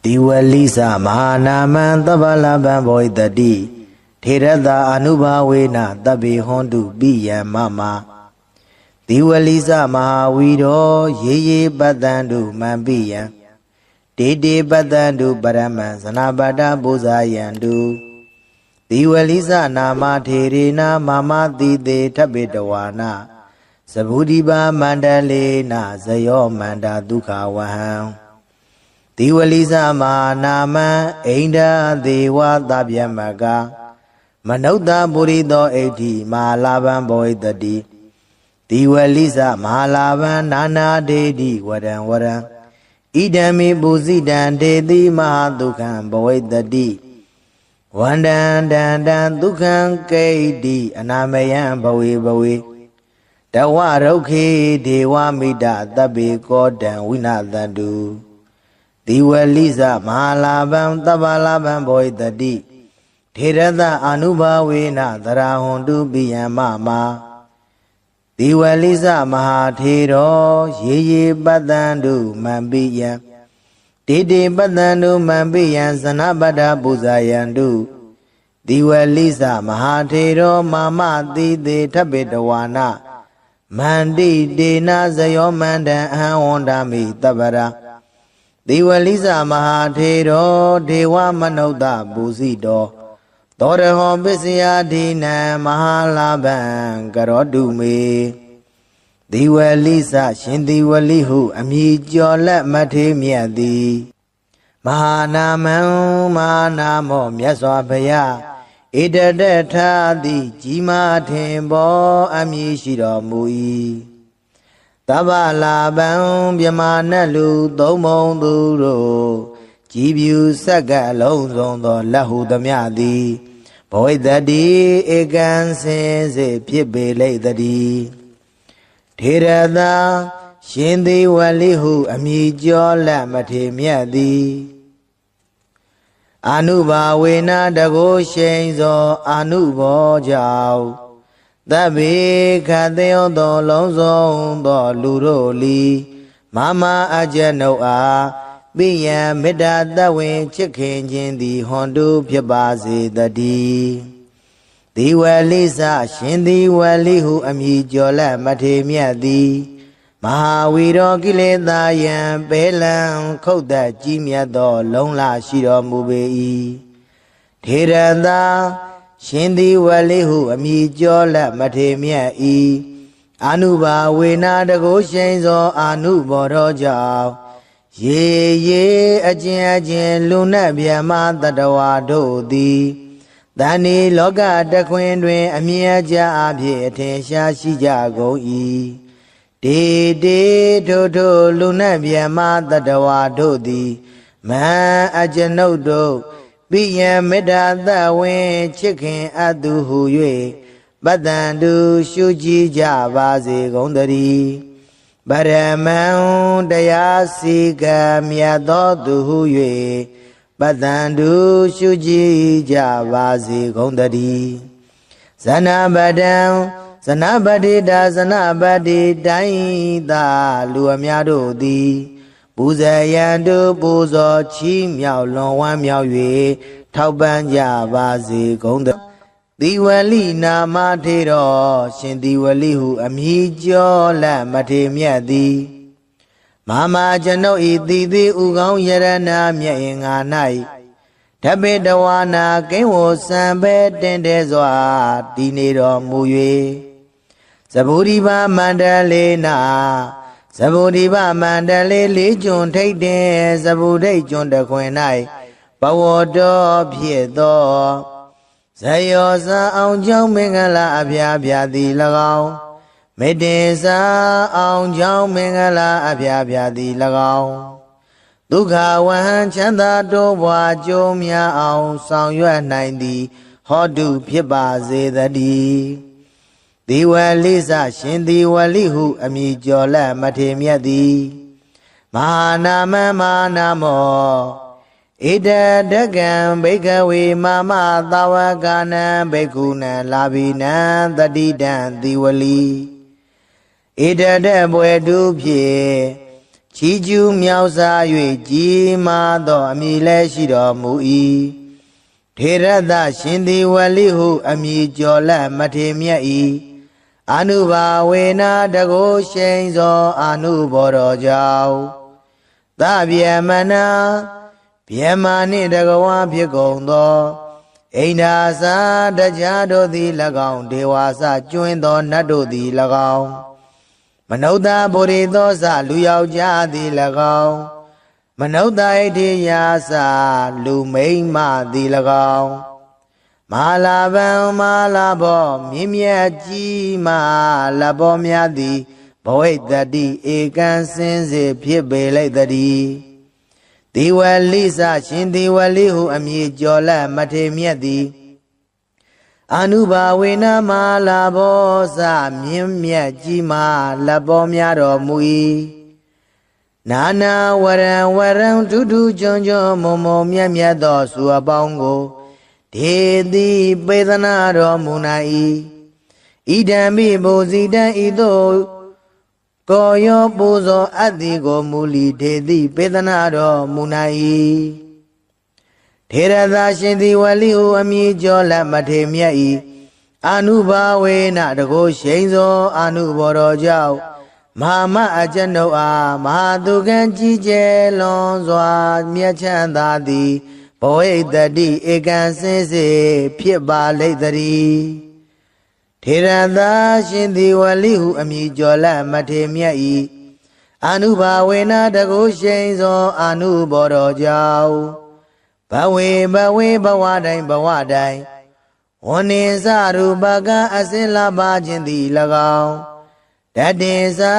Diwalisa Mahanaman Tabalaban Boydadi Tirada Anubawena Tabi Hondu Biya Mama Diwalisa Mahawido Ye Badandu Mambiya Dede Badandu Baraman Sanabada Buzayandu Diwalisa Nama Tirina Mama Dide Tabidawana Sabudiba Mandalena Zayo Manda Duka Waham Diwalisa Manama Ainda Dewa Dabyamaga Manauda Burido Eti Malaban Boy Dadi Diwalisa Malaban Nana Dedi Wadan Idami Buzidan Dedi Mahadukan Boy Dadi Wandan Dan Dukan Kaidi Anamayan Bawi Dawaroki Dewa Mida Dabi Godan Winadandu Diwalisa Mahalaban Tabalaban Boy Dadi Tirada Anubawena Darahundu Biyamama Diwalisa Mahatiro Ye Badandu Mambiya Dede Badandu Mambiya Sanabada Buzayandu Diwalisa Mahatiro Mama Dide Tabidawana Mandi Dena Zayo Manda Ahondami Tabara Diwalisa Mahatero Dewa Manoda Buzido Toreho Bisya Dina Mahalaban Garodume Diwalisa Shindiwalihu Amijola Matemiadi Mahanaman Manamo Myaswabaya Ida Tadi Jima Tembo Amishiro Mui Tabalaban Bямanalu Domon Duro Jibu Saga Lonzo Lahu Damiadi Boy Daddy Egan Sense Pibe Lady Tirada Shindi Walihu Amijola Matemiadi Anuba Wena Dago Shenzo Anubo Jau Dabi Kadeo do Lonzo do Luroli Mama Ajanoa Biya Mida Dawin Chicken Jindi Hondu Pyabazi Dadi Diwalisa Shindi Walihu Amijola Matemiadi Mahawiro Giledayan Belan Koda Jimia do Longla Shiro Mubei Tiranda Shindi Walihu Amijola Matemia Anuba Wena Dago Shenzo Anubo Roja Ye Ajin Luna Biama Dadawa Dodi Dani Loga Daquindwe Amiaja Abye Tensha Shijago De Toto Luna Biama Dadawa Dodi Ma Ajanodo Biya Meda Dawen Chicken Aduhu Yue Badandu Shuji Javazi Gondari Baraman Dayasiga Miado Duhu Yue Badandu Shuji Javazi Gondari Zanabadam Zanabadi da Zanabadi Daida Luamiado Di Buzayandu Buzo Chi Miao Long Wan Miao Yue Tauban Javazi Gonda Diwali Nama Tiro Shindiwalihu Amijo La Matemiadi Mama Jano Ididi Ugong Yarana Mia Nai Tabedawana Kenwo Sambe Dendezwa Dinero Muye Saburiba Mandalena Sabudiba Mandale Legion take de Sabude John the Quenai Pawodo Piedo Sayosa on John Mingala Abia di Lagao Medesa on John Mingala Abia di Lagao Duka Wan Chanda Dowa Jomia on Sang Yuan 90 Hodu Piba Zedadi Diwalisa Shindi Walihu Amijola Matemiadi Mahanama Manamo Ida Dagan Bekawi Mama Dawagana Bekuna Labina Dadidan Diwali Ida Debwe Dupye ချီကျူးမြောက်စား၍ကြီးမားသောအမည်လည်းရှိတော်မူ၏ထေရသရှင်ဒီဝလိဟုအမည်ကျော်လက်မထေမြတ်၏အနုဘာဝေနတကိုရှိန်သောအနုဘောတော်ကြောင့်သဗ္ဗမနာဗျမနှင့်တကဝါဖြစ်ကုန်သောအိန္ဒာစာတရားတို့သည်၎င်းဒေဝါစကျွင်းသောနတ်တို့သည်၎င်းမနုဿဗုရိသောစလူယောက်ျားသည်၎င်းမနုဿဣတိယာစလူမိန်းမသည်၎င်းမဟာလာဗံမဟာလာဘောမြင့်မြတ်ကြီးမဟာလဘောများသည်ဘဝိတ္တိဧကံစင်စေဖြစ်ပေလိုက်တည်းဒီဝလိစရှင်ဒီဝလိဟုအမည်ကျော်လက်မထေမြတ်သည်အနုဘာဝေနမဟာလာဘောစမြင့်မြတ်ကြီးမဟာလဘောများတော်မူ၏နာနာဝရံဝရံဒုဒုကျွန်းကျွန်းမုံမုံမြတ်မြတ်သောစုအပေါင်းကိုဒေတိပေသနာတော်မူနိုင်၏ဣဒံမိဘုဇိတံဤသို့ကိုယောပူဇော်အပ်သည်ကိုမူလီဒေတိပေသနာတော်မူနိုင်၏ထေရသရှင်သည်ဝလိဟုအမည်ကျော်လက်မထေမြတ်၏အနုဘာဝေနတကိုရှိန်သောအနုဘောတော်ကြောင့်မဟာမအကျွန်ုပ်အားမဟာသူကံကြီးကျယ်လွန်စွာမြတ်ချမ်းသာသည်ဘဝိတ္တိဧကံစင်စေဖြစ်ပါလိမ့်တည်းထေရသရှင်သည်ဝလိဟုအမည်ကျော်လက်မထေမြတ်၏အနုဘာဝေနတကိုရှိန်သောအနုဘောတော်ကြောင့်ဘဝေဘဝတိုင်းဘဝတိုင်းဝဏ္ဏင်စရူပကအစင်လာပါခြင်းသည်၎င်းတတင်စာ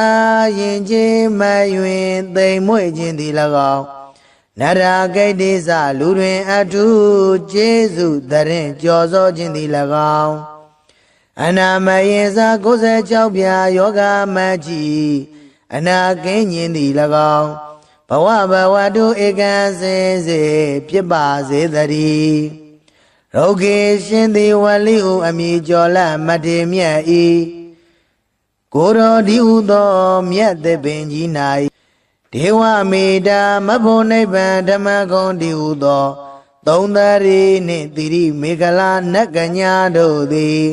ရင်ချင်းမယွင်သိမ်မွေ့ခြင်းသည်၎င်းနရာဂိတ်တိစလူတွင်အထုကျေးဇူးတရင်ကြော်စောခြင်းသည်၎င်းအနာမယင်စာ96ပြာယောဂမကြီးအနာကင်းခြင်းသည်၎င်းဘဝတုဧကံစင်စေဖြစ်ပါစေတည်းရုဂေရှင်သည်ဝလိဟုအမည်ကျော်လက်မထေမြတ်၏ကိုရောဒီဟုသောမြတ်သပင်ကြီး၌ဒေဝမေတ္တာမဖို့နိဗ္ဗာန်ဓမ္မဂုံဒီဟုသောသုံးသရီနှင့်တိရိမေခလာနတ်ကညာတို့သည်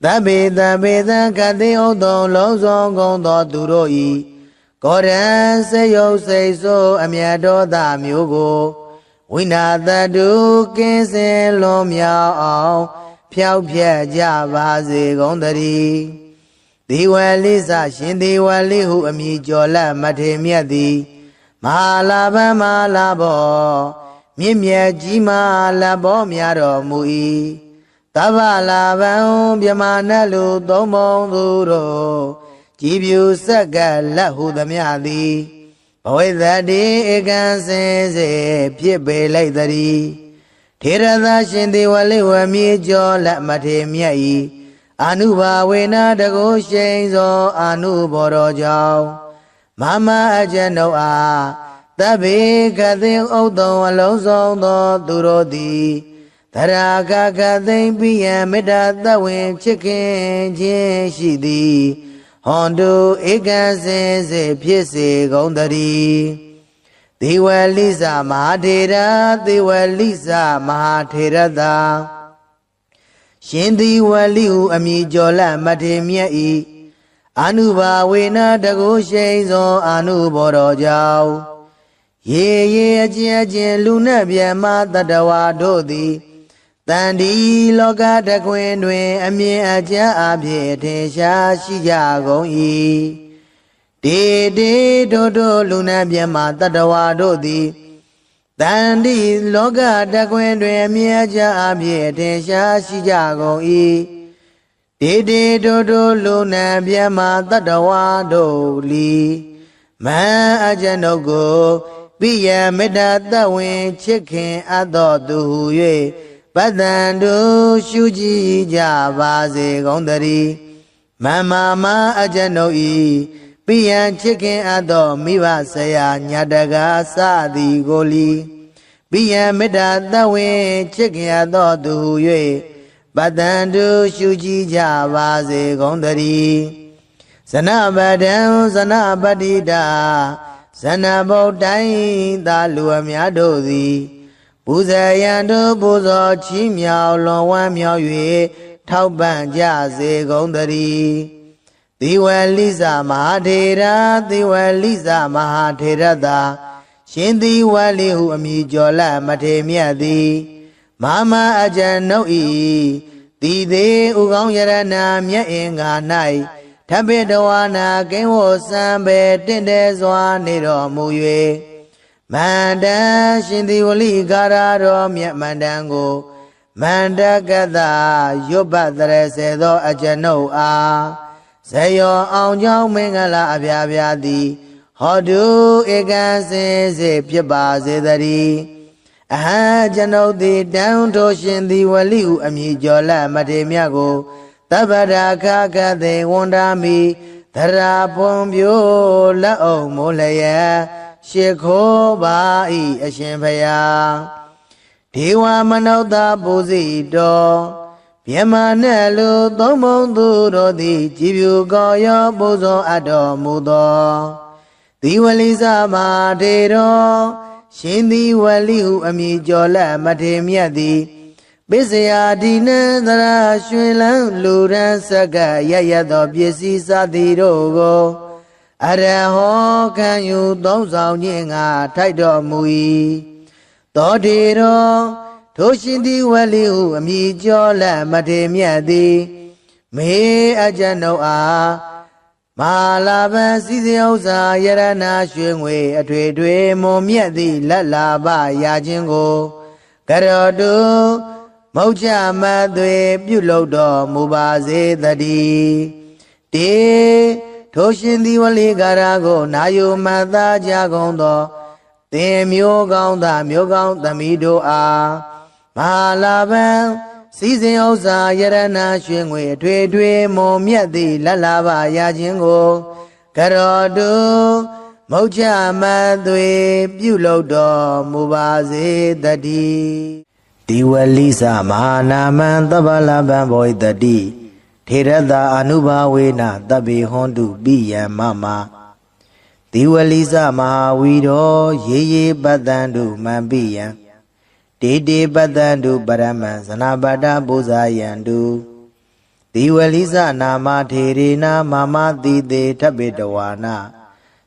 သဗ္ဗေသကတိဥဒ္ဒောလုံးစုံကုန်သောသူတို့၏ကောရံစေယုတ်စိတ်ဆိုးအမြတ်တော်သာမျိုးကိုဝိနာတတုကင်းစင်လွန်မြောက်အောင်ဖြောက်ဖြက်ကြပါစေကုန်တည်းဒီဝလိစရှင်ဒီဝလိဟုအမည်ကျော်လက်မထေမြတ်သည်မဟာလာဗံမဟာလာဘောမြင့်မြတ်ကြီးမဟာလဘောများတော်မူ၏သဗ္ဗလာဗံမြမနတ်လူသုံးပုံသူတို့ကြည်ပြူဆက်ကလက်ဟုသမျှသည်ဘဝိတ္တိဧကံစင်စေဖြစ်ပေလိုက်တည်းထေရသရှင်ဒီဝလိဝမြေကျော်လက်မထေမြတ်၏အနုဘာဝေနတကိုရှိန်သောအနုဘောတော်ကြောင့်မမအကျွန်ုပ်အားသဗ္ဗေကသိဥဒ္ဒောအလုံးစုံသောသူတို့သည်သရာဂကသိမ့်ပိယံမေတ္တာသဝင်ချစ်ခင်ခြင်းရှိသည်ဟွန်တုဧကံစင်စေဖြစ်စေကုန်တည်းသေဝလိစမဟာထေရသေဝလိစမဟာထေရသာရှင်သေဝလိဟုအမည်ကျော်လက်မထေမြတ်၏အနုဘာဝေနတကိုရှိန်သောအနုဘောတော်ကြောင့်ရေအချင်းလူနှင့်မြတ်မတတဝါတို့သည်တန်ဒီလောကတခွင်တွင်အမြင်အကျအဖြစ်ထင်ရှားရှိကြကုန်၏တေတို့လူနှင့်မြတ်မတတဝါတို့သည်တန်ဒီလောကတခွင်တွင်အမြင်အကျအဖြစ်ထင်ရှားရှိကြကုန်၏တေတို့လူနှင့်မြတ်မတတဝါတို့လီမန်အကျွန်ုပ်ကိုပိယမေတ္တာသဝင်ချစ်ခင်အပ်တော်သူဟု၍ပတ္တန်တို့ရှုကြည်ကြပါစေကုန်တည်းမမအကျွန်ုပ်ဤပိယံချစ်ခင်အပ်သောမိဘဆရာညတကာစသည်ကိုလီပိယံမေတ္တာသဝင်ချစ်ခင်အပ်သောသူဟု၍ပတ္တန်တို့ရှုကြည်ကြပါစေကုန်တည်းဇနပဒံဇနပတိတာ ဇဏဗုဒ္ဓိုင်းသာလူအများတို့သည်ပူဇေယံတို့ပူဇော်ချီးမြှောက်လွန်ဝမ်းမြောက်၍ထောက်ပံ့ကြစေကုန်သတည်းသီဝလိသမဟာထေရသီဝလိသမဟာထေရသာရှင်သီဝလိဟုအမည်ကျော်လမထေမြတ်သည်မမအကျဉ်ုပ်ဤတည်သေးဥကောင်းယရနာမြတ်အင်္ဂါ၌ထပိတဝါနာကိဉ္ဝစံပေတင့်တယ်စွာနေတော်မူ၍မန္တရှင်သီဝလိကာရတော်မြတ်မန္တန်ကိုမန္တကတရွတ်ပတ်တရစေသောအကျဉ်ုပ်အားဇယောအောင်ကြောင်းမင်္ဂလာအပြာပြာသည်ဟောတုဧကံစင်စေဖြစ်ပါစေတည်းအဟံကျွန်ုပ်သည်တန်ထိုးရှင်သည်ဝလိဟုအမည်ကျော်လမထေမြတ်ကိုတပ္ပရာခကသေဝန္ဒာမိသရာပွန်ပြိုးလက်အောင်မိုးလျက်ရှ िख ိုးပါ၏အရှင်ဖျားဒေဝမနုဿပူဇိတော်မြမနဲ့လူသုံးပုံသူတို့သည်ကြည်ဖြူကောရောပူဇော်အပ်တော်မူသောသီဝလိသမထေတော်ရှင်သီဝလိဟုအမည်ကျော်လမထေမြတ်သည်ပစ္စယဒီနသရာရွှင်လန်းလူရန်စက္ကရရသောပစ္စည်းစသည်တို့ကိုအရဟောခံယူသုံးဆောင်ခြင်းငါထိုက်တော်မူ၏သောထေတော်ထိုရှင်သီဝလိဟုအမည်ကျော်လမထေမြတ်သည်မေအကျဉ်ုပ်အားမာလာပံစည်းစိမ်ဥစ္စာယရနာရွှေငွေအထွေထွေမွန်မြတ်သည့်လက်လာပရာခြင်းကိုကရောတုမௌချမသွေပြုလုပ်တော်မူပါစေတည်းတေထိုရှင်သီဝလိကာရကိုနာယုမတ်သားကြကုန်သောသင်မျိုးကောင်းသားမျိုးကောင်းသမီးတို့အားမဟာလာပံစည်းစိမ်ဥစ္စာယရနာရွှေငွေအထွေထွေမွန်မြတ်သည့်လက်လာပရာခြင်းကိုကရောတုမௌချမသွေပြုလုပ်တော်မူပါစေတည်းဒီဝလိသမဟာနာမံသဗ္ဗလပံဘောဣတတိထေရတအနုဘာဝေနတဗ္ဗေဟွန်တုပိယံမမဒီဝလိသမဟာဝီတော်ရေရေပတ္တံတုမံပိယံတေတေပတ္တံတုပရမံဇနပါဒပူဇာယံတုဒီဝလိသနာမထေရေနာမမတိတေထပိတဝါနာ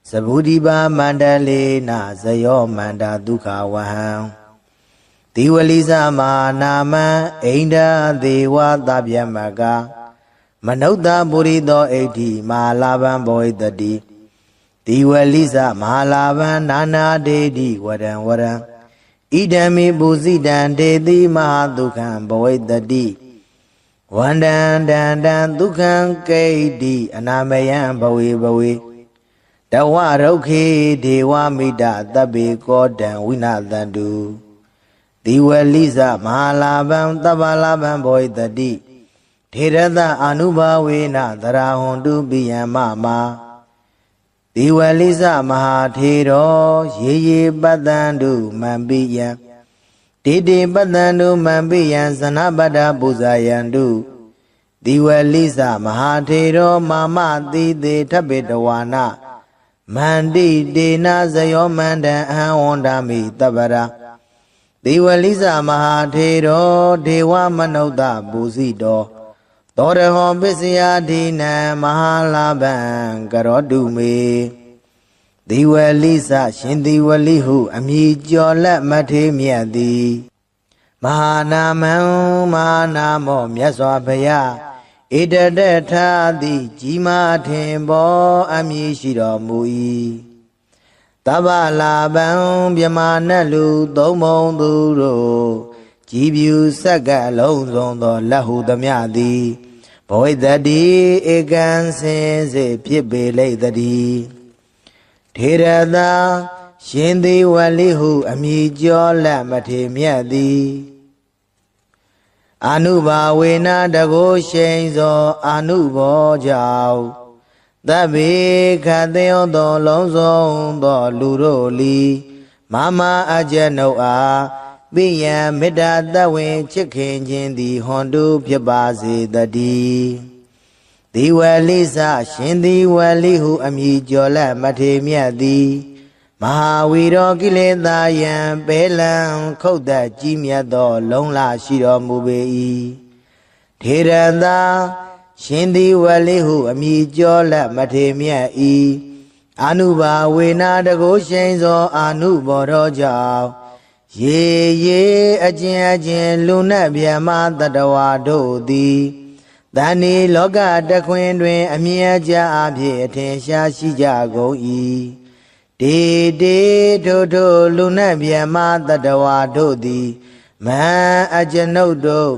သဗုဒိပါမန္တလေနာဇယောမန္တာဒုက္ခဝဟံဒီဝလိသမနာမံဣန္ဒသေဝသဗ္ဗယမကမနုဿပုရိသောဣဋ္ဌိမဟာလာပံဘောဣတတိဒီဝလိသမဟာလာပံနာနာဒေတိဝရံဝရံဣဒံမိပုဇိတံဒေတိမဟာဒုက္ခံဘဝိတ္တိဝန္တံတံတံဒုက္ခံကိဋ္တိအနာမယံဘဝေဘဝေတဝရုက္ခေဒေဝမိတသဗ္ဗေကောတံဝိနသန္တုဒီဝလိသမဟာလာပံသဗ္ဗလာပံဘောဣတတိထေရတအနုဘာဝေနသရာဟွန်တုပိယံမမဒီဝလိသမဟာထေတော်ရေရေပတ္တံတုမံပိယံတေတေပတ္တံတုမံပိယံဇနပတ္တပူဇာယံတုဒီဝလိသမဟာထေတော်မာမတိတေထပိတဝါနာမန္တိတေနာဇယောမန္တံအဟံဝန္ဒာမိတပ္ပရာဒီဝလိသမဟာထေတော်ဒေဝမနုဿပူဇိတော်သောရဟောပစ္စယဒိနံမဟာလာပံကရောတုမေဒီဝလိသရှင်ဒီဝလိဟုအမည်ကျော်လက်မထေမြတ်သည်မဟာနာမံမဟာနာမောမြတ်စွာဘုရားဣတတထာတိကြီးမားထင်ပေါ်အမည်ရှိတော်မူ၏တဗ္ဗလာပံမြမနတ်လူသုံးပုံသူတို့ကြည်ဖြူဆက်ကလုံးစုံသောလက်ဟုသမျှသည်ဘဝိတ္တိဧကံစင်စေဖြစ်ပေလိမ့်တည်းထေရသာရှင်သီဝလိဟုအမည်ကျော်လက်မထေမြတ်သည်အနုဘာဝေနတကိုရှိန်သောအနုဘောကြောင့်သဗ္ဗေခတေယောသောလုံးစုံသောလူတို့လီမမအကျဉ်ုပ်အားပိယံမေတ္တာတဝင်ချစ်ခင်ခြင်းသည်ဟွန်တုဖြစ်ပါစေတည်းဒီဝလိသရှင်ဒီဝလိဟုအမည်ကျော်လက်မထေမြတ်သည် မဟာဝီရောကိလေသာယံပဲလံခုတ်သက်ကြီးမြတ်သောလုံးလရှိတော်မူပေ၏ထေရသာရှင်သည်ဝလိဟုအမိကျော်လက်မထေမြတ်၏အာနုဘာဝေနာတကုရှိန်သောအာနုဘော်တော်ကြောင့်ရေရေအကျဉ်အကျဉ်လူနတ်ဗျမတတဝါတို့သည်တဏီလောကတခွင်တွင်အမြဲကြအဖြစ်အထင်ရှားရှိကြကုန်၏တေတေထိုထိုလူနတ်ဗျမတတဝါတို့သည်မဟာအကျွန်ုပ်တို့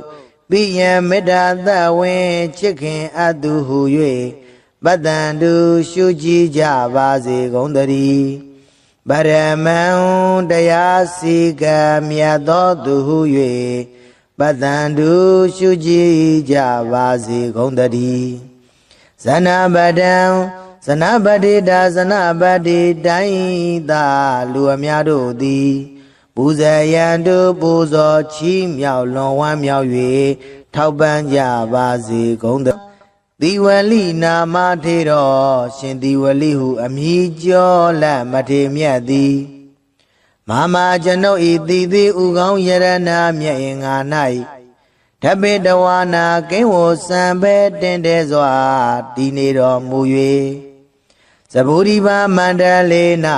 ပိယံမေတ္တာသဝင်ချစ်ခင်အပ်သူဟု၍ပတ္တန္တုရှုကြည်ကြပါစေကုန်သတည်းပရမံတရားစီကံမြတ်သောသူဟု၍ပတ္တန္တုရှုကြည်ကြပါစေကုန်သတည်းဇနပတံဇနပတိတာဇနပတိတိုင်းသာလူအများတို့သည်ပူဇေယံတုပူဇော်ချီးမြှောက်လွန်ဝမ်းမြောက်၍ထောက်ပံ့ကြပါစေကုန်သသီဝလိနာမထေတော်ရှင်သီဝလိဟုအမည်ကျော်လက်မထေမြတ်သည်မာမကျွန်ုပ်ဤသီသီဥကောင်းယရဏမြတ်င်္ဂါ၌ဓပိတဝါနာကိဝစံပဲတင်တဲစွာတည်နေတော်မူ၍သဗ္ဗုရိပါမန္တလေးနာ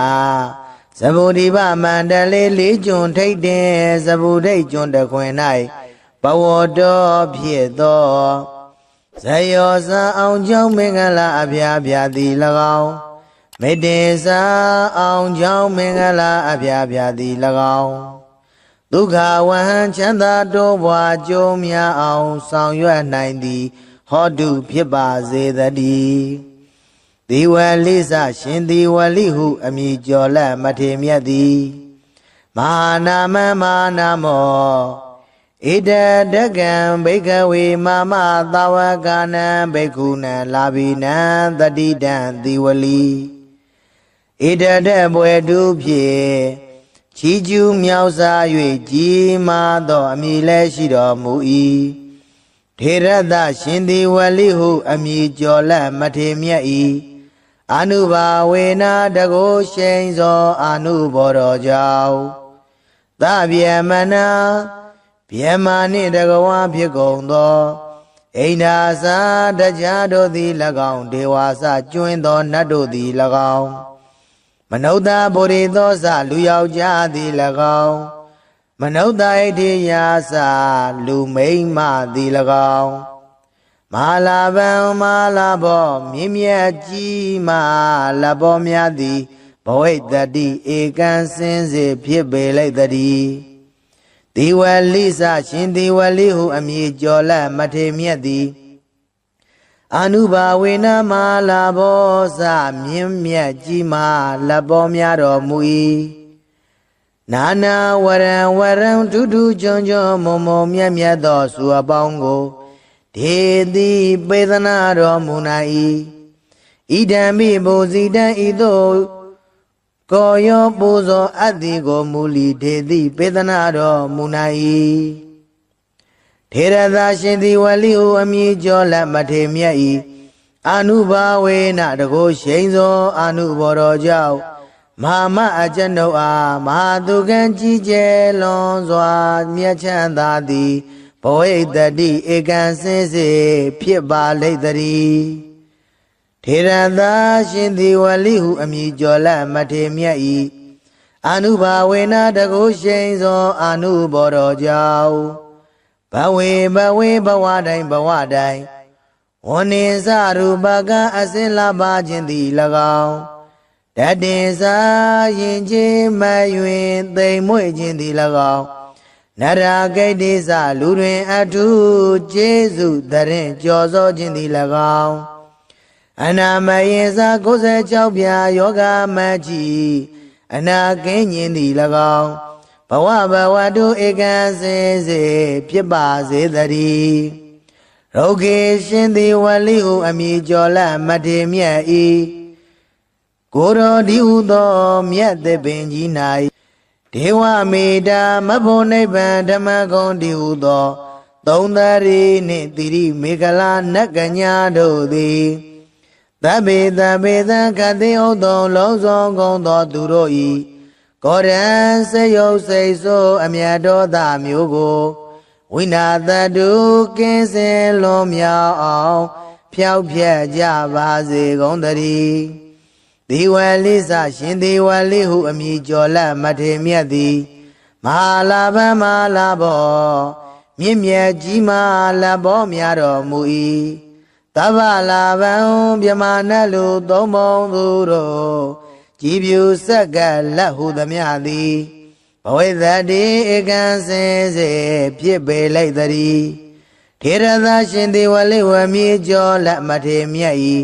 သဗ္ဗုရိပါမန္တလေးလေးကျွန်းထိတ်တင်သဗ္ဗုဒိတ်ကျွန်းတခွင်၌ဘဝတော်ဖြစ်သောဇယောဇာအောင်ကြောင့်မင်္ဂလာအဖျားဖျားသည်၎င်းမေတ္တေစာအောင်ကြောင့်မင်္ဂလာအဖျားဖျားသည်၎င်းဒုက္ခဝဟံချမ်းသာတိုးပွားကြိုးများအောင်ဆောင်ရွက်နိုင်သည်ဟောတုဖြစ်ပါစေတည်းဒီဝလိစရှင်ဒီဝလိဟုအမည်ကျော်လက်မထေမြတ်သည်မဟာနာမမဟာနာမောဣဒတကံဘိကဝေမမသာဝကနံဘိက္ခုနံလာဘိနံတတိတံသီဝလီဣဒတဘွယ်တုဖြင့်ချီးကျူးမြောက်စား၍ကြီးမားသောအမည်လည်းရှိတော်မူ၏ထေရသရှင်သီဝလီဟုအမည်ကျော်လက်မထေမြတ်၏အာနုဘာဝေနာတကုရှိန်သောအာနုဘော်တော်ကြောင့်သဗျမနာဗျမနှင့်တကဝါဖြစ်ကုန်သောအိန္ဒာစာတရားတို့သည်၎င်းဒေဝါစကျွင်းသောနတ်တို့သည်၎င်းမနုဿဗုရိသောစလူယောက်ျားသည်၎င်းမနုဿဣတိယာစလူမိန်းမသည်၎င်းမဟာလာဗံမဟာလာဘောမြင့်မြတ်ကြီးမလဘောများသည်ဘဝိတ္တိဧကံစင်စေဖြစ်ပေလိုက်တည်းဒီဝလိစရှင်ဒီဝလိဟုအမည်ကျော်လက်မထေမြတ်သည်အာနုဘာဝေနမဟာလာဘောစမြင့်မြတ်ကြီးမလဘောများတော်မူ၏နာနာဝရံဝရံထူးထူးချွန်ချွန်မုံမုံမြတ်မြတ်သောစုအပေါင်းကိုဒေတိပေသနာတော်မူနာ၏ဣဒံမိဘူဇိတံဤသို့ကိုယောပူဇော်အပ်သည်ကိုမူလီဒေတိပေသနာတော်မူနာ၏ထေရသာရှင်သည်ဝလိဟုအမည်ကျော်လက်မထေမြတ်၏အာနုဘာဝေနတကုရှိန်သောအာနုဘော်တော်ကြောင့်မဟာမအကျွန်ုပ်အားမဟာသူကံကြီးကျယ်လွန်စွာမြတ်ချမ်းသာသည်ဘဝိတ္တိဧကံစင်စေဖြစ်ပါလိမ့်တည်းထေရသာရှင်သည်ဝလိဟုအမည်ကျော်လက်မထေမြတ်၏အာနုဘာဝေနတကုရှိန်သောအာနုဘော်တော်ကြောင့်ဘဝေဘဝတိုင်းဝဏ္ဏင်္စရူပကအစင်လာပါခြင်းသည်၎င်းတတင်စာရင်ချင်းမယွင်သိမ်မွေ့ခြင်းသည်၎င်းနရဂိတ္တိစလူတွင်အထုကျေးဇူးတရင်ကြော်စောခြင်းသည်၎င်းအနာမယင်စာ96ပြာယောဂမကြီးအနာကင်းခြင်းသည်၎င်းဘဝတုဧကံစင်စေဖြစ်ပါစေတည်းရောဂေရှင်သည်ဝလိဟုအမည်ကျော်လက်မထေမြတ်၏ကိုတော်ဒီဟုသောမြတ်သစ်ပင်ကြီး၌ဒေဝမေတ္တာမဖို့နိဗ္ဗာန်ဓမ္မဂုံဒီဟုသောသုံးသရီနှင့်တိရိမေခလာနတ်ကညာတို့သည် သဗ္ဗေသဗ္ဗေသံခတိဥသောလုံးစုံကုန်သောသူတို့ဤကောရံစေယုတ်စိတ်ဆိုးအမြတ်တော်သာမျိုးကိုဝိနာတတုကင်းစင်လွန်မြောက်အောင်ဖြောက်ဖြက်ကြပါစေကုန်သတည်းဒီဝလိစရှင်ဒီဝလိဟုအမည်ကျော်လက်မထေမြတ်သည်မဟာလာဘမဟာလာဘောမြင့်မြတ်ကြီးမားလဘောများတော်မူ၏သဗ္ဗလာဘံမြမနတ်လူသုံးပုံသူတို့ကြည်ပြူဆက်ကလက်ဟုသမျှသည်ဘဝိသတိဧကံစင်စေဖြစ်ပေလိုက်တည်းထေရသရှင်ဒီဝလိဝမြေကျော်လက်မထေမြတ်၏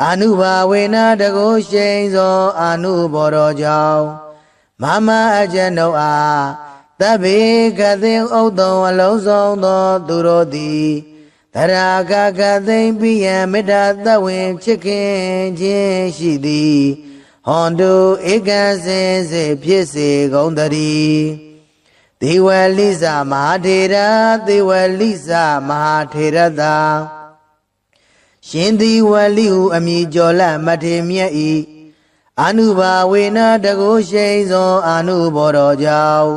အာနုဘာဝေနတကုရှိန်သောအာနုဘော်တော်ကြောင့်မမအကျဉ်ုပ်အားသဗ္ဗေကသိဥဒ္ဒံအလုံးစုံသောသူတို့သည်သရာကကသိမ့်ပိယံမေတ္တာသဝေချစ်ခင်ခြင်းရှိသည်ဟွန်တုဧကံစင်စေဖြစ်စေကုန်တည်းဒေဝလိစမဟာထေရဒေဝလိစမဟာထေရသာရှင်ဒီဝလိဟုအမည်ကျော်လက်မထေမြတ်၏အာနုဘာဝေနတကုရှိန်သောအာနုဘော်တော်ကြောင့်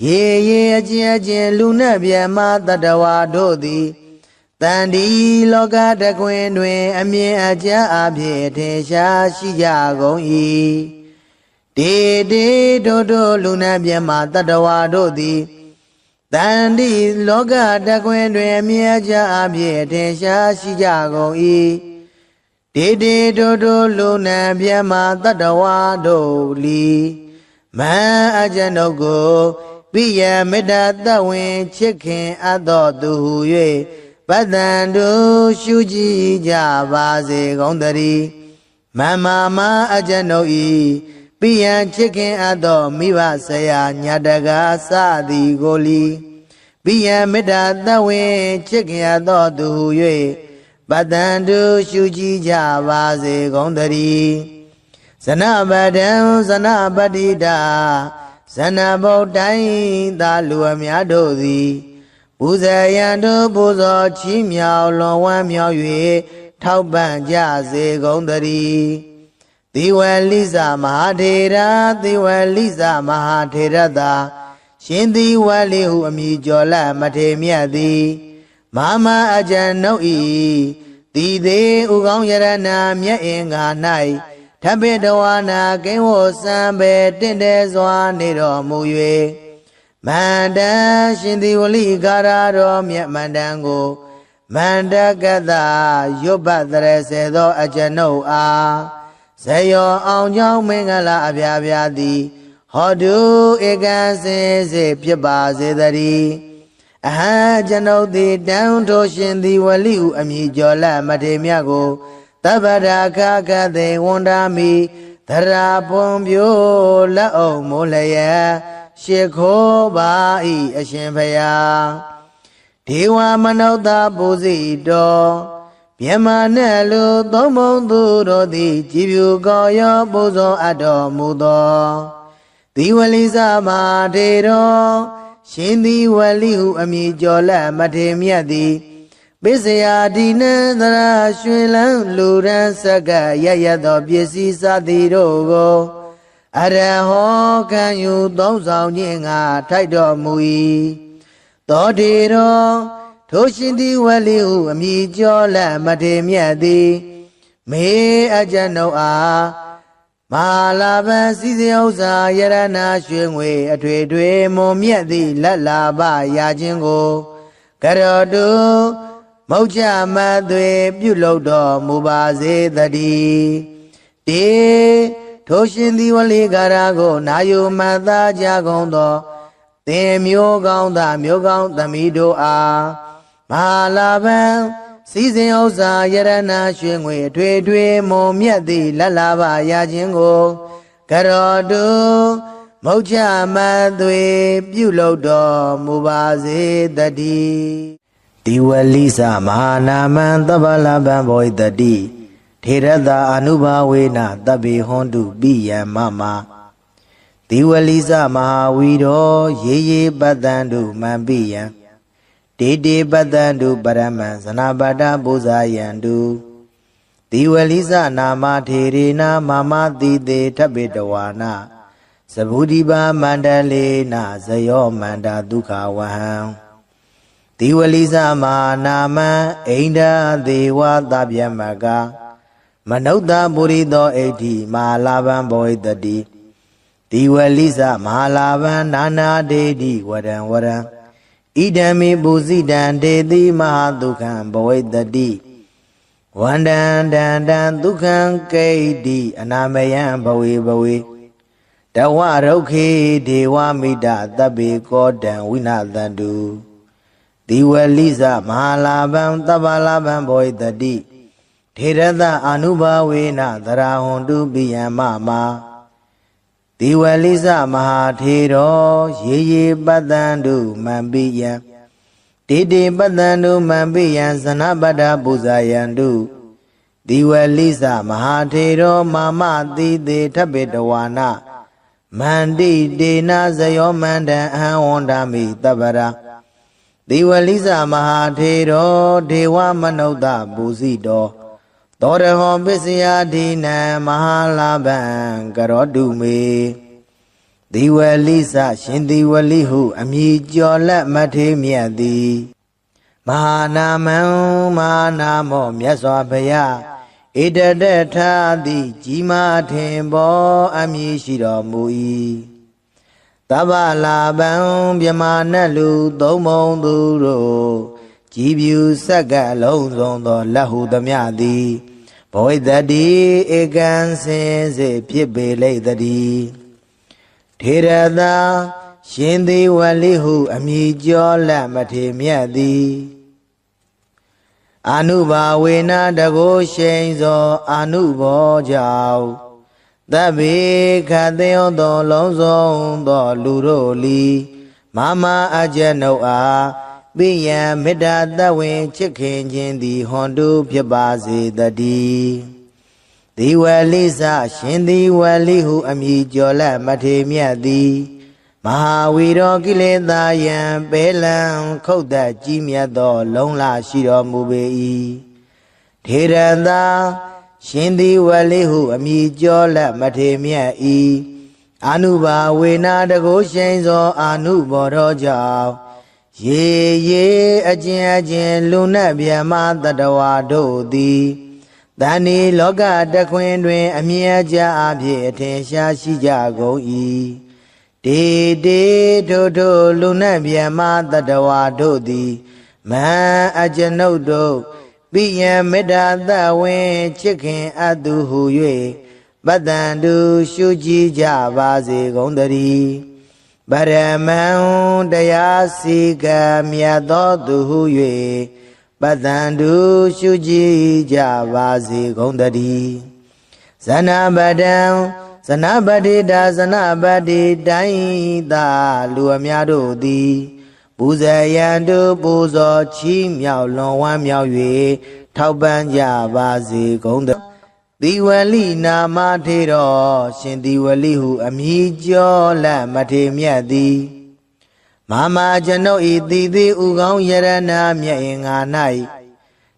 ရေရေအကျဉ်အကျဉ်လူနှင့်ပြမတတဝါတို့သည်တန်ဒီလောကတကွင်တွင်အမြင်အကျဉ်အဖြစ်ထင်ရှားရှိကြကုန်၏တေတေတို့လူနှင့်ပြမတတဝါတို့သည်တန်ဒီလောကတကွင်တွင်အမြင်အကျဉ်အဖြစ်ထင်ရှားရှိကြကုန်၏တေတေတို့လူနှင့်ပြမတတဝါတို့လီမန်အကျဉ်ုပ်ကိုပိယမေတ္တာသဝင်ချစ်ခင်အပ်သောသူဟု၍ပတ္တန်တို့ရှုကြည်ကြပါစေကုန်တည်းမမမအကျဉ်ုပ်ဤပိယံချစ်ခင်အပ်သောမိဘဆရာညာတကားစသည်ကိုလီပိယံမေတ္တာသဝင်ချစ်ခင်အပ်သောသူဟု၍ပတ္တန်တို့ရှုကြည်ကြပါစေကုန်တည်းဇနပဒံဇနပတိတာဇနဗုဒ္ဓိုင်းသာလူအများတို့သည်ပူဇေယံတို့ပူဇော်ချီးမြှောက်လွန်ဝမ်းမြောက်၍ထောက်ပံ့ကြစေကုန်တည်းသေဝလိစမဟာထေရသေဝလိစမဟာထေရသာရှင်သေဝလိဟုအမည်ကျော်လက်မထေမြတ်သည်မမအကျဉ်ုပ်၏တိသေးဥကောင်းယရဏမြတ်အင်္ဂါ၌ထပိတဝါနာကိဝစံပေတင့်တယ်စွာနေတော်မူ၍မန္တရှင်သေဝလိကာရတော်မြတ်မန္တန်ကိုမန္တကတရွတ်ပတ်တရစေသောအကျဉ်ုပ်အားဇယောအောင်ကြောင်းမင်္ဂလာအပြာပြာသည်ဟောတုဧကံစင်စေဖြစ်ပါစေတည်းအဟံကျွန်ုပ်သည်တန်ထိုရှင်သေဝလိဟုအမည်ကျော်လက်မထေမြတ်ကိုသဗ္ဗရာခကသေဝန္တာမိသရာပွန်ပြိုးလက်အောင်မိုးလျက်ရှ िख ိုးပါ၏အရှင်ဘုရားဒေဝမနုဿပူဇိတော်မြမနဲ့လူသုံးပုံသူတို့သည်ကြည်ဖြူကောရောပူဇော်အပ်တော်မူသောဒီဝလိစမထေတော်ရှင်ဒီဝလိဟုအမည်ကျော်လက်မထေမြတ်သည်ပိစယာဒီနံသရရွှင်လန်းလူရန်စက္ကရရသောပစ္စည်းစသည်တို့ကိုအရဟောခံယူသုံးဆောင်ခြင်းငါထိုက်တော်မူ၏သောတေတော်ထိုရှင်သည်ဝလိဟုအမည်ကျော်လက်မထေမြတ်သည်မေအကျဉ်ုပ်အားမဟာလာဘံစီစဉ်ဥစ္စာယရဏရွှေငွေအထွေထွေမွန်မြတ်သည့်လက်လာပရာခြင်းကိုကရောတုမုတ်ချမသွေပြုလုပ်တော်မူပါစေတည်းတေထိုရှင်သည်ဝလိကာရကိုနာယုမတ်သားကြကုန်သောသင်မျိုးကောင်းသားမျိုးကောင်းသမီးတို့အားမဟာလာဘံစီစဉ်ဥစ္စာယရဏရွှေငွေထွေထွေမွန်မြတ်သည့်လက်လာပါရခြင်းကိုကရောတုမုတ်ချမသွေပြုလုပ်တော်မူပါစေတည်းဒီဝလိစမဟာနာမံသဗ္ဗလဗံဘောဣတတိထေရတာအနုဘာဝေနတဗ္ဗေဟွန်တုပိယံမမဒီဝလိစမဟာဝီရောရေရေပတ္တံတုမံပိယံတေတေပတ္တံတုပရမံဇနာပတ္တပူဇာယံတု တိဝလိစနာမထေရေနာမမတိတေထပိတဝါနာသဗုဒိပါမန္တလေနာဇယောမန္တာဒုက္ခဝဟံတိဝလိစမာနာမံအိန္ဒာဒေဝသဗ္ဗမကမနုဿပုရိသောဣဋ္ဌိမဟာလာဘံဘောဣတတိတိဝလိစမဟာလာဘံနာနာဒေတိဝရံဝရံဣဒံမိပုဇိတံဒေတိမဟာဒုက္ခံဘောဣတတိဝန္တံတံတံဒုက္ခံကိဋ္တိအနာမယံဘဝေဘဝေတဝရုခေဒေဝမိတသဗ္ဗေကောတံဝိနာသန္တုတိဝလိစမဟာလာဘံသဗ္ဗလာဘံဘောဣတတိထေရသအာနုဘာဝေနသရဟွန်တုပိယံမမတိဝလိစမဟာထေရောရေရေပတ္တံတုမံပိယံတေတေပတ္တံတုမံပိယံဇနပတ္တပူဇာယံတုတိဝလိစမဟာထေရောမာမတိတေထပိတဝါနာမန္တိတေနာဇယောမန္တံအဟံဝန္ဒမိတပ္ပရာတိဝလိစမဟာထေရောဒေဝမနုဿပူဇိတောသောရဟောပစ္စယဒိနံမဟာလာဘံကရောတုမေတိဝလိစရှင်တိဝလိဟုအမည်ကျော်လက်မထေမြတ်သည်မဟာနာမံမဟာနာမောမြတ်စွာဘုရားဣတတထာတိကြီးမားထင်ပေါ်အမည်ရှိတော်မူ၏သဗ္ဗလာဘံမြမနတ်လူသုံးမုံသူတို့ကြည်ပြူဆက်ကအလုံးစုံသောလက်ဟုသမျှသည်ဘောဣတတိဧကံစင်စေဖြစ်ပေလိမ့်တည်းထေရသာရှင်သေဝလိဟုအမည်ကျော်လက်မထေမြတ်သည်အာနုဘာဝေနတကိုရှိန်သောအာနုဘောကြောင့်သဗ္ဗေခသေယောသောလုံးစုံသောလူတို့လီမမအကျနုအားပိယံမေတ္တာတဝင်ချစ်ခင်ခြင်းသည်ဟွန်တုဖြစ်ပါစေတည်းဒီဝလိစရှင်ဒီဝလိဟုအမည်ကျော်လက်မထေမြတ်သည်မဟာဝီရောကိလေသာယံပေလံခုတ်သက်ကြီးမြတ်သောလုံးလရှိတော်မူပေ၏ထေရသာရှင်ဒီဝလိဟုအမည်ကျော်လက်မထေမြတ်၏အာနုဘာဝေနာတကိုရှိန်သောအာနုဘောတော်ကြောင့်ရေရေအကျဉ်အကျဉ်လူနတ်ဗျမတတဝါတို့သည်တဏီလောကတခွင်တွင်အမြဲကြအဖြစ်အထင်ရှားရှိကြကုန်၏တေတေထိုထိုလူနတ်ဗျမတတဝါတို့သည်မဟံအကျွန်ုပ်တို့ပိယံမေတ္တာသဝင်ချစ်ခင်အပ်သူဟု၍ပတ္တန္တုရှုကြည်ကြပါစေကုန်တည်းပရမံတရားစီကံမြတ်သောသူဟု၍ပတ္တန္တုရှုကြည်ကြပါစေကုန်တည်းဇနပတံဇနပတိတာဇနပတိတိုင်းသာလူအများတို့သည်ပူဇေယံတုပူဇော်ချီးမြှောက်လွန်ဝမ်းမြောက်၍ထောက်ပံ့ကြပါစေကုန်တည်းတိဝလိနာမထေရောရှင်တိဝလိဟုအမည်ကျော်လက်မထေမြတ်သည်မမကျွန်ုပ်ဤတိတိဥကောင်းယရဏမြတ်အင်္ဂါ၌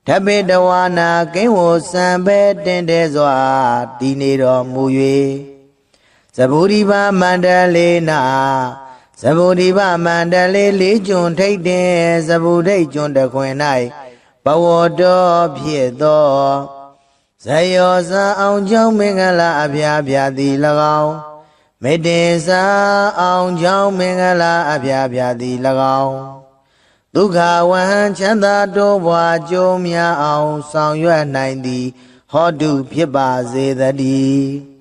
ဓပိတဝါနာကိဝစံပဲတင်တဲ့စွာတည်နေတော်မူ၍သဗ္ဗုရိပါမန္တလေးနာသဗ္ဗုရိပါမန္တလေးလေးကျွန်းထိတ်တဲ့သဗ္ဗုဒိတ်ကျွန်းတခွင်၌ဘဝတော်ဖြစ်သောဇယောဇာအောင်ကြောင့်မင်္ဂလာအဖျားဖျားသည်၎င်းမေတ္တေစာအောင်ကြောင့်မင်္ဂလာအဖျားဖျားသည်၎င်းဒုက္ခဝဟံချမ်းသာတိုးပွားကြိုးများအောင်ဆောင်ရွက်နိုင်သည်ဟောတုဖြစ်ပါစေတည်း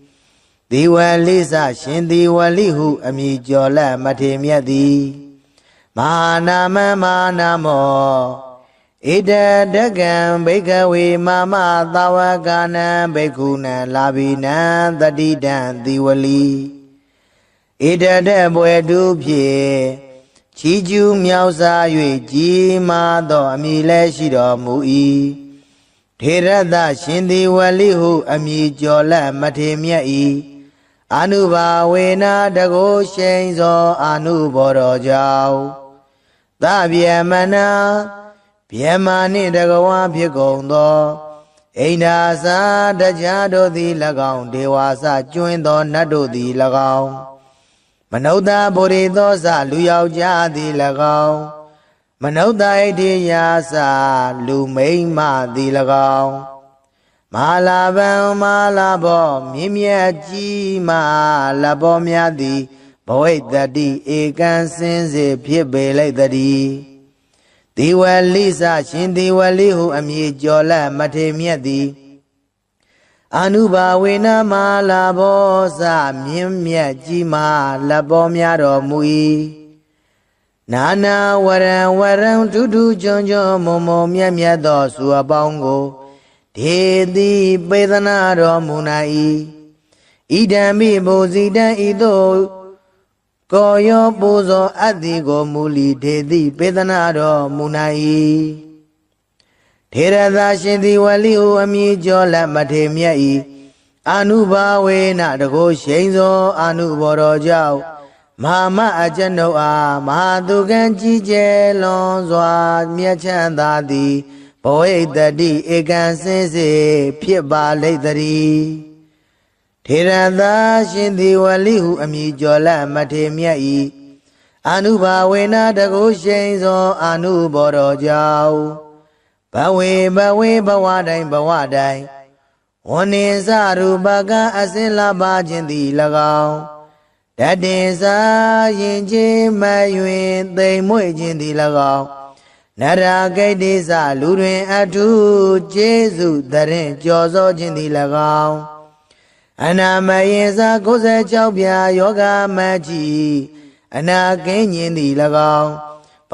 ဒီဝလိစရှင်ဒီဝလိဟုအမည်ကျော်လက်မထေမြတ်သည်မဟာနာမမဟာနာမောဣတတကံဘိကဝေမမသာဝကနံဘိက္ခုနံလာဘိနံတတိတံဒီဝလိဣတတဘွယ်တုဖြင့်ချီးကျူးမြောက်စား၍ကြီးမားသောအမည်လည်းရှိတော်မူ၏ထေရသရှင်ဒီဝလိဟုအမည်ကျော်လက်မထေမြတ်၏အာနုဘာဝေနာတကိုရှိန်သောအာနုဘောတော်ကြောင့်သဗ္ဗယမနာဗျမနှင့်တကဝါဖြစ်ကုန်သော အိန္ဒာစာတရားတို့သည်၎င်းဒေဝါစကျွင်းသောနတ်တို့သည်၎င်းမနုဿဗုရိသောစလူယောက်ျားသည်၎င်းမနုဿဣတိယာစလူမိန်းမသည်၎င်းမဟာလာဗံမဟာလာဘောမြင့်မြတ်ကြီးမဟာလဘောများသည်ဘဝိတ္တိဧကံစင်စေဖြစ်ပေလိုက်တည်းဒီဝလိစရှင်ဒီဝလိဟုအမည်ကျော်လက်မထေမြတ်သည်အနုဘာဝေနမဟာလာဘောစမြင့်မြတ်ကြီးမဟာလဘောများတော်မူ၏နာနာဝရံဝရံထူးထူးချွန်ချွန်မုံမုံမြတ်မြတ်သောစုအပေါင်းကိုဒေတိပေသနာတော်မူနိုင်၏ဣဒံမိဘုဇိတံဤသို့ကိုယောပူဇော်အပ်သည်ကိုမူလီဒေတိပေသနာတော်မူနိုင်၏ထေရသာရှင်သည်ဝလိဟုအမည်ကျော်လက်မထေမြတ်၏အနုဘာဝေနတကိုရှိန်သောအနုဘော်တော်ကြောင့်မဟာမအကျွန်ုပ်အားမဟာသူကံကြီးကျယ်လွန်စွာမြတ်ချမ်းသာသည်ဘဝိတ္တိဧကံစင်စေဖြစ်ပါလိမ့်တည်းထေရသာရှင်သည်ဝလိဟုအမည်ကျော်လက်မထေမြတ်၏အနုဘာဝေနတကိုရှိန်သောအနုဘော်တော်ကြောင့်ဘဝေဘဝတိုင်းဝနိစရူပကအစင်လာပါခြင်းသည်၎င်းတတေစာရင်ချင်းမယွင်သိမ်မွေ့ခြင်းသည်၎င်းနရဂိတ္တိစလူတွင်အထုကျေးဇူးတရင်ကြော်စောခြင်းသည်၎င်းအနာမယေစာ96ပြာယောဂမကြီးအနာကင်းခြင်းသည်၎င်းဘ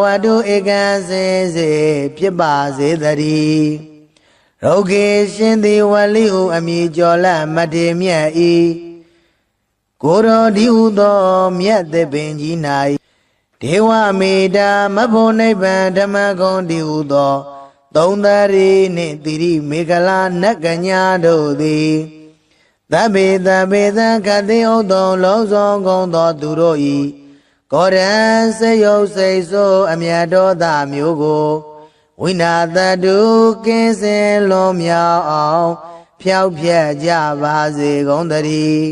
ဝတုဧကံစင်စေဖြစ်ပါစေတည်းရုဂေရှင်သည်ဝလိဟုအမည်ကျော်လက်မထေမြတ်၏ကိုယ်တော်ဒီဟုသောမြတ်သပင်ကြီး၌ဒေဝမေတ္တာမဖို့နိဗ္ဗာန်ဓမ္မဂုံဒီဟုသောသုံးသရီနှင့်တိရိမေခလာနတ်ကညာတို့သည်သဗ္ဗေသခတိဥတ္တုံလုံးစုံကုန်သောသူတို့၏ကောရံစေယုတ်စိတ်ဆိုးအမြတ်တော်သားမျိုးကိုဝိနာတတုကင်းစင်လွန်မြောက်အောင်ဖြောက်ဖြက်ကြပါစေကုန်သတည်း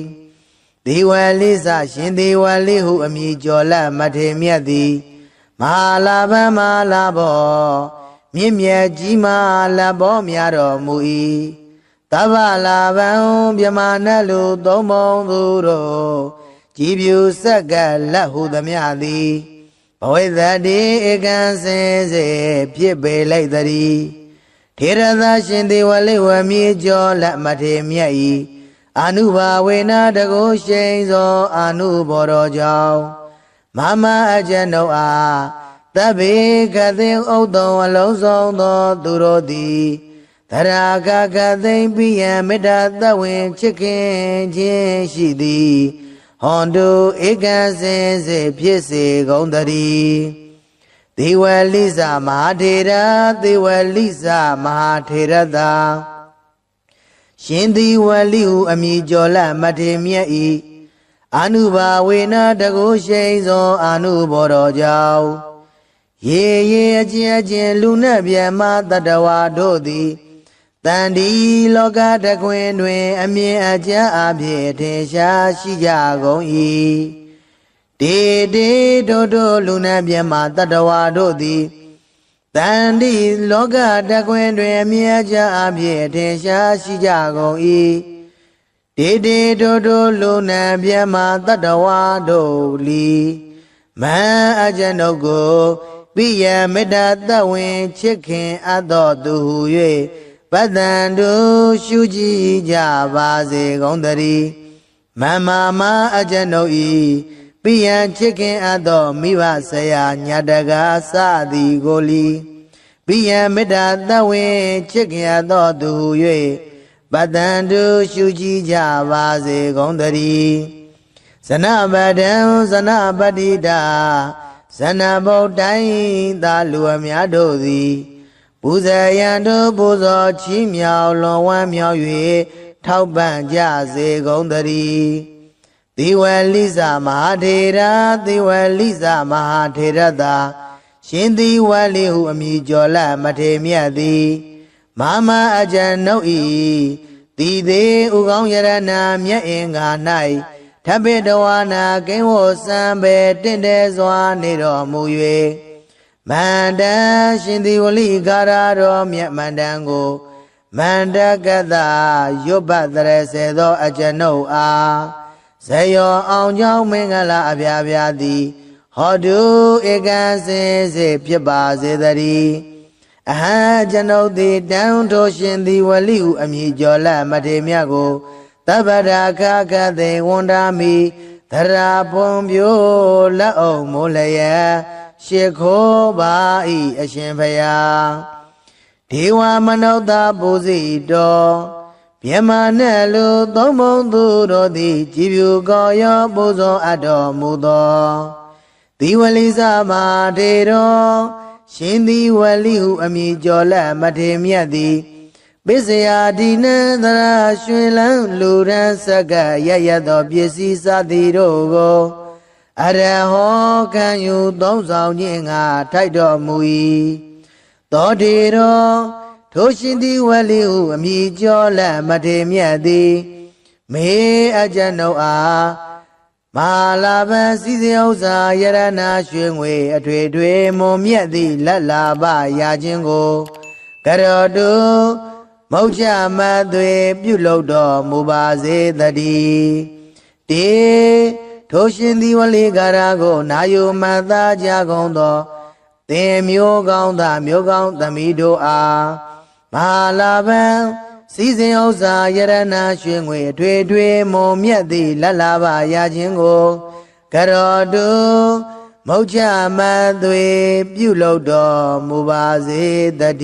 ဒီဝလိစရှင်ဒီဝလိဟုအမည်ကျော်လက်မထေမြတ်သည်မဟာလာဗံမဟာလာဘောမြင့်မြတ်ကြီးမဟာလဘောများတော်မူ၏သဗ္ဗလာဗံမြမနတ်လူသုံးပုံသူတို့ကြည်ဖြူဆက်ကလက်ဟုသမျှသည်ဘဝိတ္တိဧကံစင်စေဖြစ်ပေလိုက်တည်းထေရသာရှင်ဒီဝလိဝမြေကျော်လက်မထေမြတ်၏အနုဘာဝေနတကိုရှိန်သောအနုဘော်တော်ကြောင့်မမအကျွန်ုပ်အားသဗ္ဗေကသိဥတ္တုံအလုံးစုံသောသူတို့သည်သရာဂကသိမ့်ပိယံမေတ္တာသဝင်ချစ်ခင်ခြင်းရှိသည်ဟွန်တုဧကံစင်စေဖြစ်စေကုန်တည်းဒေဝလိစမဟာထေရဒေဝလိစမဟာထေရသာရှင်ဒီဝလိဟုအမည်ကျော်လက်မထေမြတ်၏အနုဘာဝေနတကိုရှိန်သောအနုဘော်တော်ကြောင့်ရေအချင်းလူနှင့်မြတ်မတတဝါတို့သည်တန်ဒီလောကတခွင်တွင်အမြင်အကျအဖြစ်ထင်ရှားရှိကြကုန်၏တေတို့လူနှင့်မြတ်မတတဝါတို့သည်တန်ဒီလောကတခွင်တွင်အမြင်အကျအဖြစ်ထင်ရှားရှိကြကုန်၏တေတို့လူနှင့်မြတ်မတတဝါတို့လီမန်အကျွန်ုပ်ကိုပိယမေတ္တာသဝင်ချစ်ခင်အပ်သောသူဟု၍ပတ္တန်တို့ရှုကြည်ကြပါစေကုန်တည်းမမအကျွန်ုပ်၏ပိယံချစ်ခင်အပ်သောမိဘဆရာညာတကားစသည်ကိုလီပိယံမေတ္တာသဝင်ချစ်ခင်အပ်သောသူဟု၍ပတ္တန်တို့ရှုကြည်ကြပါစေကုန်တည်းဇနပဒံဇနပတိတာဇနဗုဒ္ဓိသာလူအများတို့သည်ပူဇေယံတို့ပူဇော်ချီးမြှောက်လွန်ဝမ်းမြောက်၍ထောက်ပံ့ကြစေကုန်တည်းသေဝလိစမဟာထေရသေဝလိစမဟာထေရသာရှင်သေဝလိဟုအမည်ကျော်လက်မထေမြတ်သည်မ မာအကျဉ်နှုတ်ဤတိသေးဥကောင်းယရနာမြတ်အင်္ဂါ၌ထပိတဝနာကိဉ္ဝစံပေတင့်တဲစွာနေတော်မူ၍မန္တရှင်သည်ဝလိဂါရတော်မြတ်မန္တန်ကိုမန္တကတရွတ်ပတ်တရစေသောအကျဉ်နှုတ်အားဇယောအောင်ကြောင်းမင်္ဂလာအပြာပြာသည်ဟောတုဧကံစင်စေဖြစ်ပါစေတည်းအဟံကျွန်ုပ်သည်တန်ထိုးရှင်သည်ဝလိဟုအမည်ကျော်လက်မထေမြတ်ကိုတပ္ပရာခခသိဝန်တာမိသရာဖွန်ပြိုးလက်အောင်မိုးလျက်ရှ िख ိုးပါ၏အရှင်ဖျားဒေဝမနုဿပူဇိတော်မြမနဲ့လူသုံးဘုံသူတို့သည်ကြည်ဖြူကောရောပူဇော်အပ်တော်မူသောဒီဝလိစမာထေတော်ရှင်သည်ဝလိဟုအမည်ကျော်လက်မထေမြတ်သည်ပစ္စယဒီနန္တရာရွှင်လန်းလူရန်စက္ကရရသောပစ္စည်းစသည်တို့ကိုအရဟောခံယူသုံးဆောင်ခြင်းငါထိုက်တော်မူ၏သောတေတော်ထိုရှင်သည်ဝလိဟုအမည်ကျော်လက်မထေမြတ်သည်မေအကျဉ်ုပ်အားမဟာလာဘစည်းစိမ်ဥစ္စာယရနာရွှေငွေအထွေထွေမွန်မြတ်သည့်လက်လာပရာခြင်းကိုကရောတုမௌချမသွေပြုလုပ်တော်မူပါစေတည်းတေထိုရှင်သည်ဝလိဂါရကိုနာယုမတ်သားကြကုန်သောသင်မျိုးကောင်းသားမျိုးကောင်းသမီးတို့အားမဟာလာဘစည်းစိမ်ဥစ္စာယရနာရွှေငွေအထွေထွေမွန်မြတ်သည့်လက်လာပရာခြင်းကိုကရောတုမௌချမသွေပြုလုပ်တော်မူပါစေတည်း